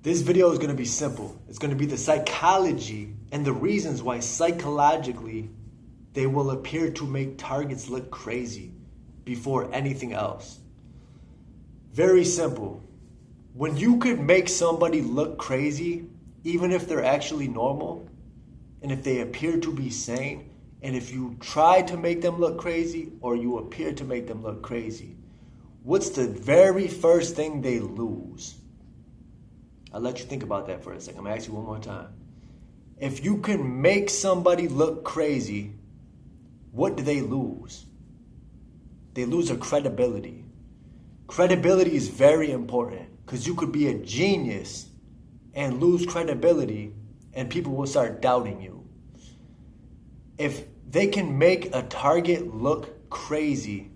This video is going to be simple. It's going to be the psychology and the reasons why psychologically they will appear to make targets look crazy before anything else. Very simple. When you could make somebody look crazy, even if they're actually normal, and if they appear to be sane, and if you try to make them look crazy or you appear to make them look crazy, what's the very first thing they lose? I'll let you think about that for a second. I'm going to ask you one more time. If you can make somebody look crazy, what do they lose? They lose their credibility. Credibility is very important because you could be a genius and lose credibility and people will start doubting you. If they can make a target look crazy,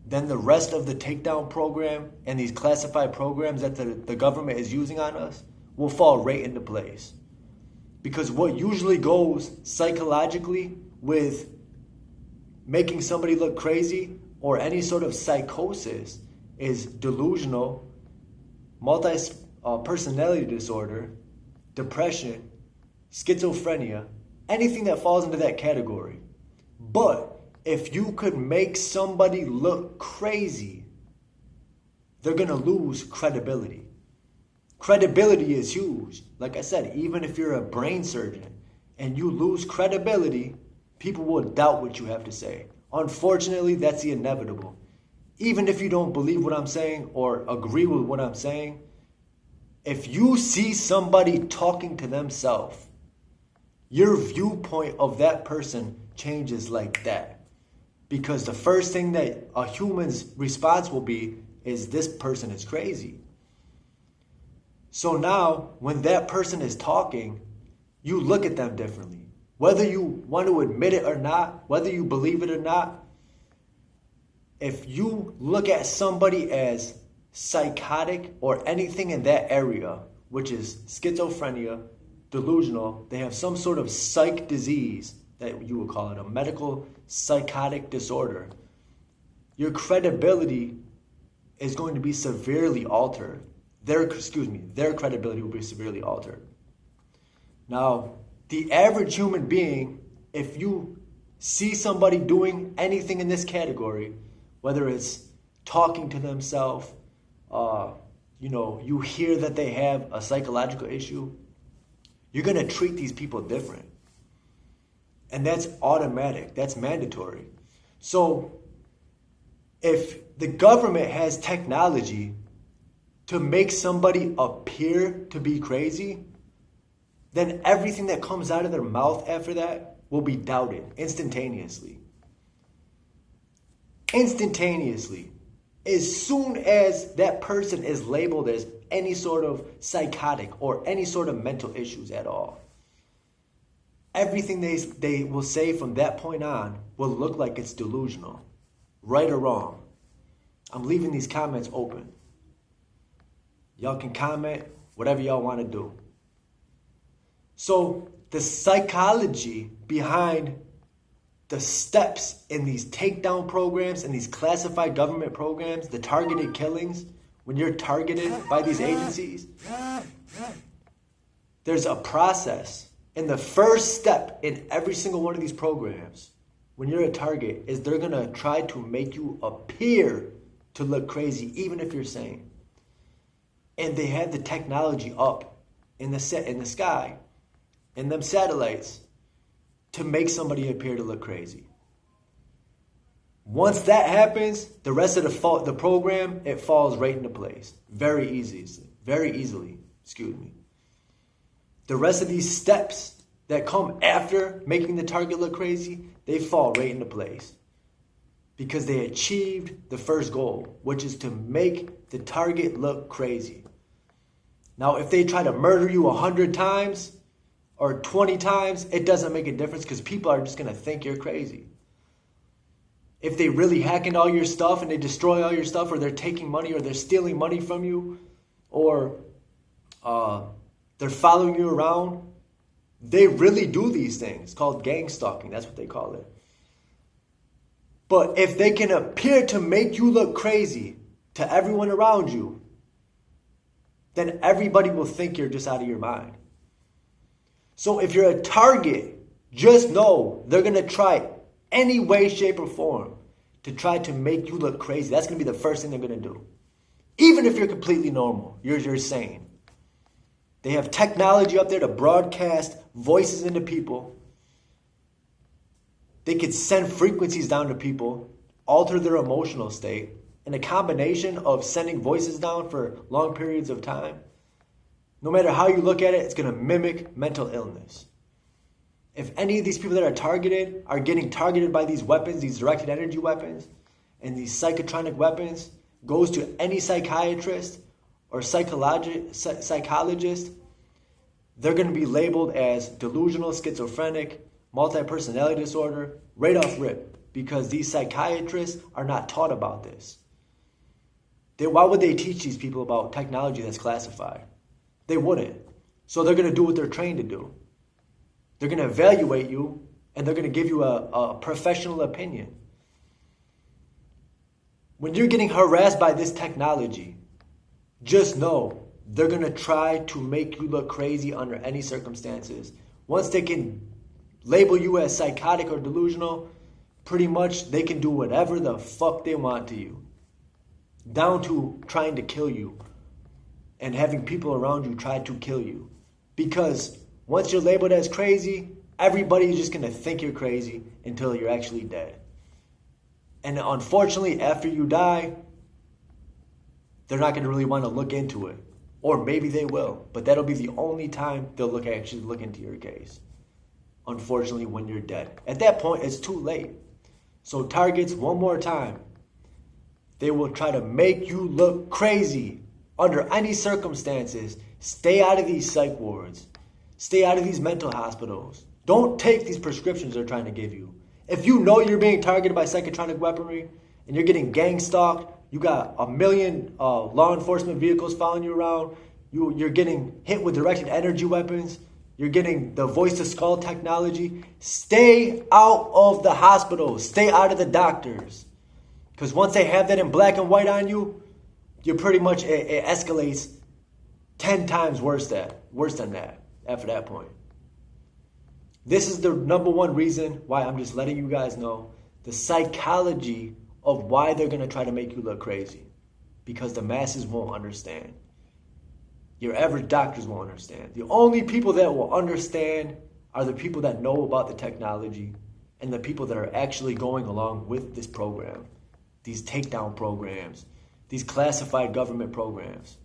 then the rest of the takedown program and these classified programs that the government is using on us will fall right into place. Because what usually goes psychologically with making somebody look crazy or any sort of psychosis is delusional, multi-personality disorder, depression, schizophrenia, anything that falls into that category. But if you could make somebody look crazy, they're going to lose credibility. Credibility is huge. Like I said, even if you're a brain surgeon and you lose credibility, people will doubt what you have to say. Unfortunately, that's the inevitable. Even if you don't believe what I'm saying or agree with what I'm saying, if you see somebody talking to themselves, your viewpoint of that person changes like that. Because the first thing that a human's response will be is this person is crazy. So now, when that person is talking, you look at them differently. Whether you want to admit it or not, whether you believe it or not, if you look at somebody as psychotic or anything in that area, which is schizophrenia, delusional, they have some sort of psych disease, that you would call it a medical psychotic disorder, your credibility is going to be severely altered. Their credibility will be severely altered. Now, the average human being, if you see somebody doing anything in this category, whether it's talking to themselves, you hear that they have a psychological issue, you're going to treat these people different. And that's automatic. That's mandatory. So if the government has technology to make somebody appear to be crazy, then everything that comes out of their mouth after that will be doubted instantaneously. Instantaneously. As soon as that person is labeled as any sort of psychotic or any sort of mental issues at all, everything they will say from that point on will look like it's delusional, right or wrong. I'm leaving these comments open. Y'all can comment whatever y'all want to do. So the psychology behind the steps in these takedown programs and these classified government programs, the targeted killings, when you're targeted by these agencies, there's a process. And the first step in every single one of these programs, when you're a target, is they're going to try to make you appear to look crazy, even if you're sane. And they have the technology up in the sky, in them satellites, to make somebody appear to look crazy. Once that happens, the rest of the program, it falls right into place. Very easily. The rest of these steps that come after making the target look crazy, they fall right into place. Because they achieved the first goal, which is to make the target look crazy. Now, if they try to murder you 100 times or 20 times, it doesn't make a difference because people are just going to think you're crazy. If they really hack into all your stuff and they destroy all your stuff, or they're taking money or they're stealing money from you, or they're following you around, they really do these things. It's called gang stalking. That's what they call it. But if they can appear to make you look crazy to everyone around you, then everybody will think you're just out of your mind. So if you're a target, just know they're going to try any way, shape, or form to try to make you look crazy. That's going to be the first thing they're going to do. Even if you're completely normal, you're sane. They have technology up there to broadcast voices into people. They could send frequencies down to people, alter their emotional state. And a combination of sending voices down for long periods of time, no matter how you look at it, it's going to mimic mental illness. If any of these people that are getting targeted by these weapons, these directed energy weapons, and these psychotronic weapons, goes to any psychiatrist or psychologist, they're going to be labeled as delusional, schizophrenic, multi-personality disorder, right off rip, because these psychiatrists are not taught about this. Why would they teach these people about technology that's classified? They wouldn't. So they're going to do what they're trained to do. They're going to evaluate you, and they're going to give you a professional opinion. When you're getting harassed by this technology, just know they're going to try to make you look crazy under any circumstances. Once they can label you as psychotic or delusional, pretty much they can do whatever the fuck they want to you. Down to trying to kill you and having people around you try to kill you. Because once you're labeled as crazy, everybody's just going to think you're crazy until you're actually dead. And unfortunately, after you die, they're not going to really want to look into it. Or maybe they will, but that'll be the only time they'll actually look into your case. Unfortunately, when you're dead. At that point, it's too late. So targets, one more time. They will try to make you look crazy under any circumstances. Stay out of these psych wards. Stay out of these mental hospitals. Don't take these prescriptions they're trying to give you. If you know you're being targeted by psychotronic weaponry and you're getting gang stalked, you got 1 million law enforcement vehicles following you around, you're getting hit with directed energy weapons, you're getting the voice-to-skull technology, stay out of the hospitals. Stay out of the doctors. Because once they have that in black and white on you, you pretty much, it escalates 10 times worse than that after that point. This is the number one reason why I'm just letting you guys know the psychology of why they're going to try to make you look crazy. Because the masses won't understand. Your average doctors won't understand. The only people that will understand are the people that know about the technology and the people that are actually going along with this program. These takedown programs, these classified government programs.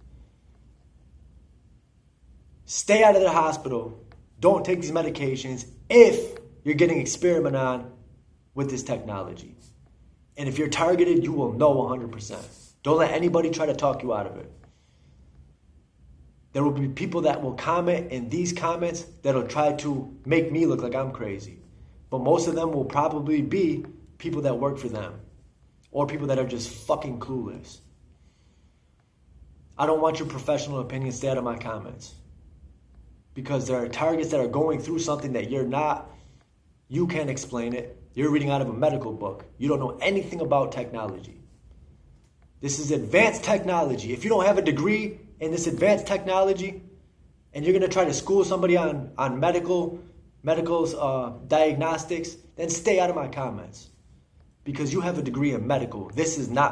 Stay out of the hospital. Don't take these medications if you're getting experimented on with this technology. And if you're targeted, you will know 100%. Don't let anybody try to talk you out of it. There will be people that will comment in these comments that'll try to make me look like I'm crazy. But most of them will probably be people that work for them. Or people that are just fucking clueless. I don't want your professional opinion. Stay out of my comments. Because there are targets that are going through something that you're not. You can't explain it. You're reading out of a medical book. You don't know anything about technology. This is advanced technology. If you don't have a degree in this advanced technology, and you're going to try to school somebody on medical's diagnostics, then stay out of my comments. Because you have a degree in medical. This is not